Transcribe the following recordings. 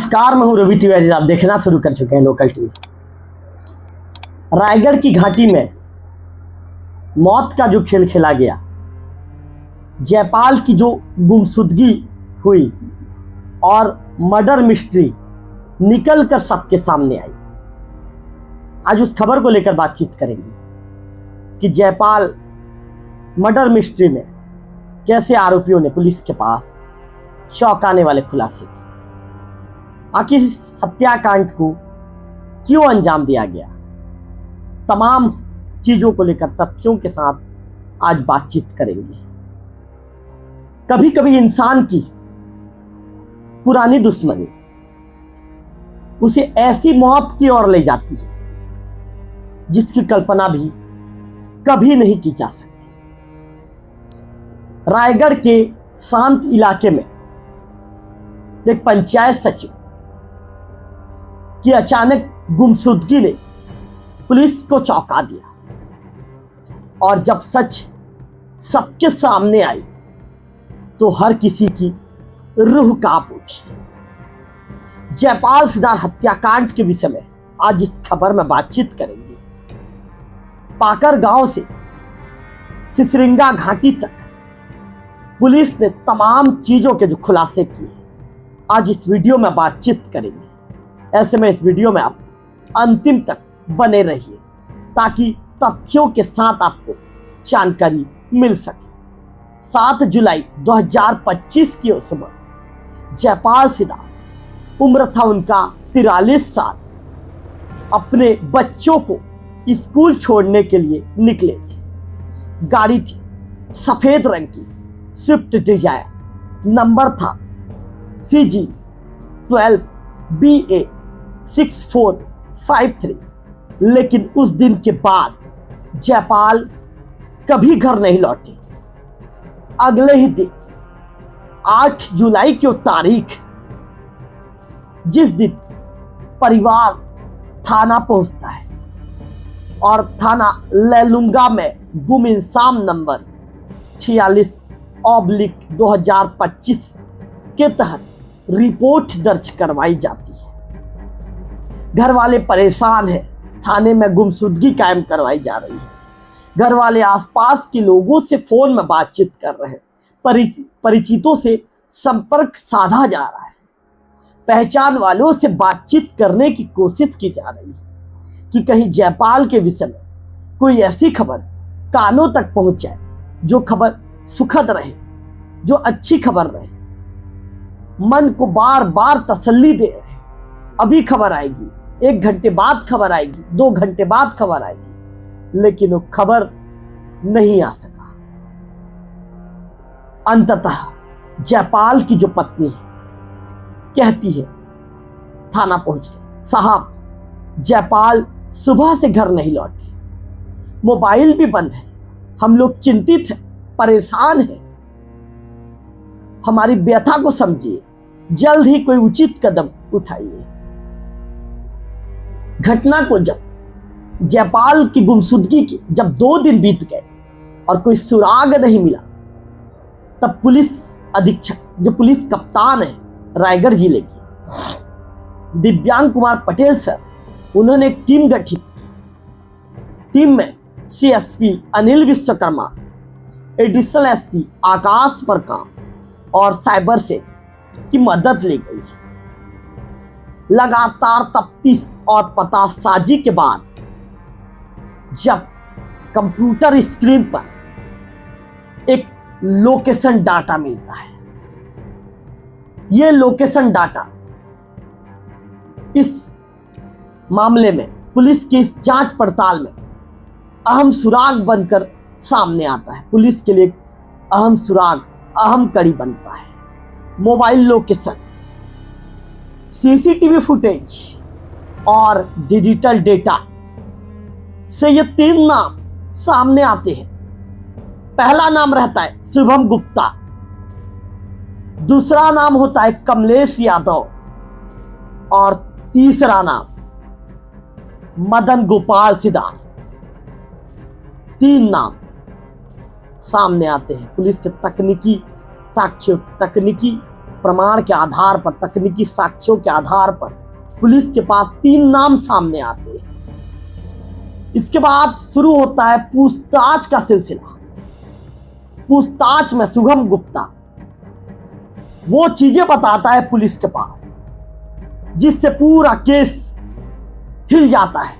नमस्कार, मैं हूं रवि तिवारी। आप देखना शुरू कर चुके हैं लोकल टीवी। रायगढ़ की घाटी में मौत का जो खेल खेला गया, जयपाल की जो गुमशुदगी हुई और मर्डर मिस्ट्री निकल कर सबके सामने आई। आज उस खबर को लेकर बातचीत करेंगे कि जयपाल मर्डर मिस्ट्री में कैसे आरोपियों ने पुलिस के पास चौंकाने वाले खुलासे किए। आखिर इस हत्याकांड को क्यों अंजाम दिया गया, तमाम चीजों को लेकर तथ्यों के साथ आज बातचीत करेंगे। कभी कभी इंसान की पुरानी दुश्मनी उसे ऐसी मौत की ओर ले जाती है जिसकी कल्पना भी कभी नहीं की जा सकती। रायगढ़ के शांत इलाके में एक पंचायत सचिव की अचानक गुमशुदगी ने पुलिस को चौंका दिया और जब सच सबके सामने आई तो हर किसी की रूह कांप उठी। जयपाल सिदार हत्याकांड के विषय में आज इस खबर में बातचीत करेंगे। पाकर गांव से सिसरिंगा घाटी तक पुलिस ने तमाम चीजों के जो खुलासे किए, आज इस वीडियो में बातचीत करेंगे। ऐसे में इस वीडियो में आप अंतिम तक बने रहिए ताकि तथ्यों के साथ आपको जानकारी मिल सके। 7 जुलाई 2025 की सुबह जयपाल सिदार, उम्र था उनका 43 साल, अपने बच्चों को स्कूल छोड़ने के लिए निकले थे। गाड़ी थी सफेद रंग की स्विफ्ट डिजायर, नंबर था CG12BA 6453। लेकिन उस दिन के बाद जयपाल कभी घर नहीं लौटे। अगले ही दिन 8 जुलाई की तारीख, जिस दिन परिवार थाना पहुंचता है और थाना लैलूंगा में गुम इंसान नंबर 46/2025 के तहत रिपोर्ट दर्ज करवाई जाती है। घर वाले परेशान हैं, थाने में गुमशुदगी कायम करवाई जा रही है। घर वाले आसपास के लोगों से फोन में बातचीत कर रहे हैं, परिचितों से संपर्क साधा जा रहा है, पहचान वालों से बातचीत करने की कोशिश की जा रही है कि कहीं जयपाल के विषय में कोई ऐसी खबर कानों तक पहुंच जाए जो खबर सुखद रहे, जो अच्छी खबर रहे। मन को बार बार तसल्ली दे रहे, अभी खबर आएगी, 1 घंटे बाद खबर आएगी, 2 घंटे बाद खबर आएगी, लेकिन वो खबर नहीं आ सका। अंततः जयपाल की जो पत्नी है कहती है थाना पहुंच गए, साहब जयपाल सुबह से घर नहीं लौटे, मोबाइल भी बंद है, हम लोग चिंतित हैं, परेशान हैं, हमारी व्यथा को समझिए, जल्द ही कोई उचित कदम उठाइए। घटना को जब जयपाल की गुमशुदगी के जब 2 दिन बीत गए और कोई सुराग नहीं मिला, तब पुलिस अधीक्षक, जो पुलिस कप्तान है रायगढ़ जिले की, दिव्यांग कुमार पटेल सर, उन्होंने एक टीम गठित की। टीम में CSP Anil Vishwakarma, additional SP आकाश परकाम और साइबर से की मदद ली गई। लगातार तफ्तीश और पतासाजी के बाद जब कंप्यूटर स्क्रीन पर एक लोकेशन डाटा मिलता है, यह लोकेशन डाटा इस मामले में पुलिस की इस जांच पड़ताल में अहम सुराग बनकर सामने आता है। पुलिस के लिए एक अहम सुराग, अहम कड़ी बनता है। मोबाइल लोकेशन, CCTV फुटेज और डिजिटल डेटा से ये 3 नाम सामने आते हैं। पहला नाम रहता है शुभम गुप्ता, दूसरा नाम होता है कमलेश यादव और तीसरा नाम मदन गोपाल सिदार। 3 नाम सामने आते हैं। पुलिस के तकनीकी साक्ष्य, तकनीकी प्रमाण के आधार पर, तकनीकी साक्ष्यों के आधार पर पुलिस के पास 3 नाम सामने आते हैं। इसके बाद शुरू होता है पूछताछ का सिलसिला। पूछताछ में शुभम गुप्ता वो चीजें बताता है पुलिस के पास जिससे पूरा केस हिल जाता है।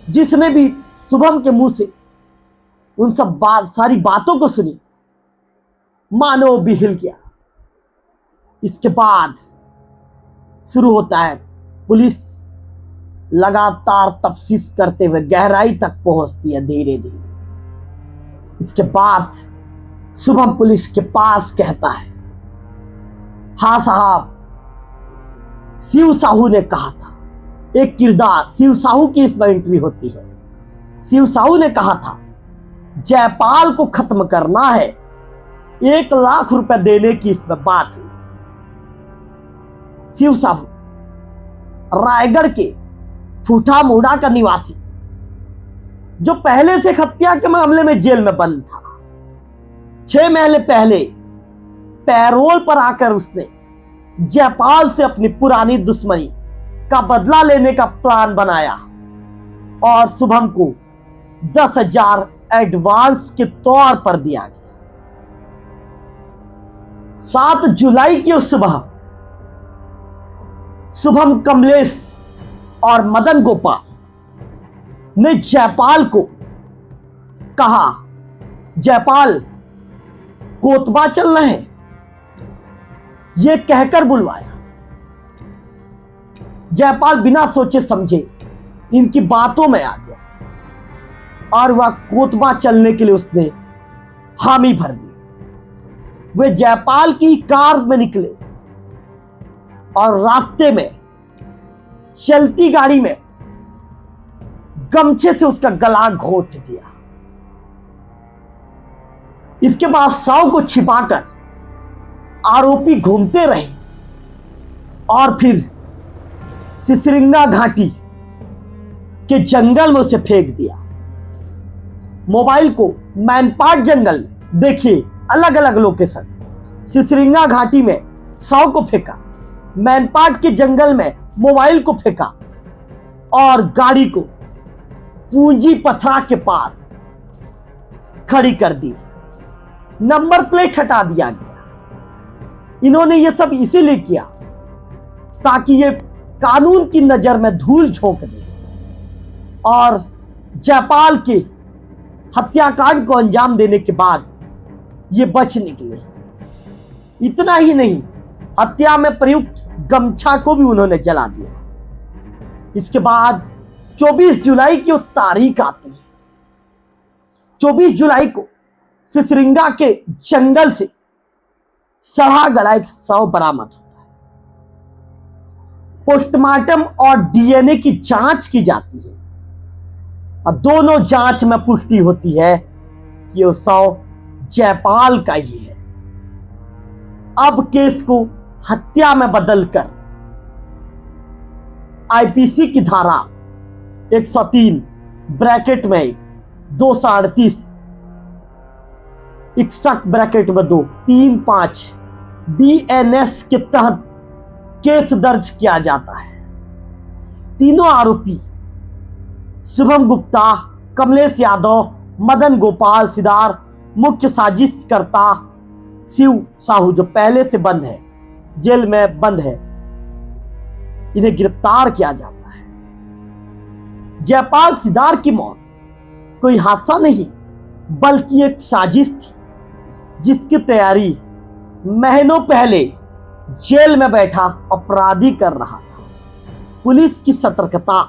जिसने भी शुभम के मुंह से उन सब सारी बातों को सुनी, मानो भी हिल गया। इसके बाद शुरू होता है, पुलिस लगातार तफ्तीश करते हुए गहराई तक पहुंचती है धीरे धीरे। इसके बाद शुभम पुलिस के पास कहता है, हाँ साहब, शिव साहू ने कहा था, एक किरदार शिव साहू की इसमें एंट्री होती है। शिव साहू ने कहा था जयपाल को खत्म करना है, 1 लाख रुपए देने की इसमें बात हुई थी। शिव साहू रायगढ़ के फूटा मोड़ा का निवासी, जो पहले से हत्या के मामले में जेल में बंद था। 6 महीने पहले पैरोल पर आकर उसने जयपाल से अपनी पुरानी दुश्मनी का बदला लेने का प्लान बनाया और शुभम को 10,000 एडवांस के तौर पर दिया गया। 7 जुलाई की उस सुबह शुभम, कमलेश और मदन गोपाल ने जयपाल को कहा, जयपाल कोतबा चलना है, यह कहकर बुलवाया। जयपाल बिना सोचे समझे इनकी बातों में आ गया और वह कोतबा चलने के लिए उसने हामी भर दी। वे जयपाल की कार में निकले और रास्ते में चलती गाड़ी में गमछे से उसका गला घोंट दिया। इसके बाद शव को छिपाकर आरोपी घूमते रहे और फिर सिसरिंगा घाटी के जंगल में उसे फेंक दिया। मोबाइल को मैनपाट जंगल में, देखिए अलग अलग लोकेशन, सिसरिंगा घाटी में शव को फेंका, मैनपाट के जंगल में मोबाइल को फेंका और गाड़ी को पूंजी पथरा के पास खड़ी कर दी। नंबर प्लेट हटा दिया गया। इन्होंने ये सब इसीलिए किया ताकि ये कानून की नजर में धूल झोंक दे और जयपाल के हत्याकांड को अंजाम देने के बाद ये बच निकले। इतना ही नहीं, हत्या में प्रयुक्त गमछा को भी उन्होंने जला दिया। इसके बाद 24 जुलाई की वो तारीख आती है। 24 जुलाई को सिसरिंगा के जंगल से सड़ा गला एक शव बरामद होता है। पोस्टमार्टम और डीएनए की जांच की जाती है और दोनों जांच में पुष्टि होती है कि वो शव जयपाल का ही है। अब केस को हत्या में बदलकर आईपीसी की धारा 103 ब्रैकेट में 238 61 ब्रैकेट में 2 35 बीएनएस के तहत केस दर्ज किया जाता है। तीनों आरोपी शुभम गुप्ता, कमलेश यादव, मदन गोपाल सिदार, मुख्य साजिशकर्ता शिव साहू जो पहले से बंद है, जेल में बंद है, इन्हें गिरफ्तार किया जाता है। जयपाल सिदार की मौत कोई हादसा नहीं बल्कि एक साजिश थी जिसकी तैयारी महीनों पहले जेल में बैठा अपराधी कर रहा था। पुलिस की सतर्कता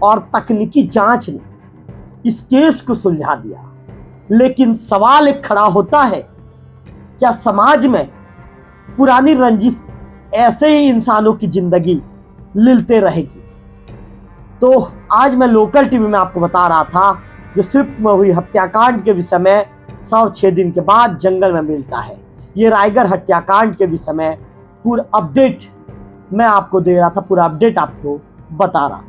और तकनीकी जांच ने इस केस को सुलझा दिया, लेकिन सवाल एक खड़ा होता है, क्या समाज में पुरानी रंजिश ऐसे ही इंसानों की जिंदगी लिलते रहेगी? तो आज मैं लोकल टीवी में आपको बता रहा था जो स्विफ्ट में हुई हत्याकांड के विषय में 106 दिन के बाद जंगल में मिलता है। ये रायगढ़ हत्याकांड के विषय में पूरा अपडेट मैं आपको दे रहा था, पूरा अपडेट आपको बता रहा था।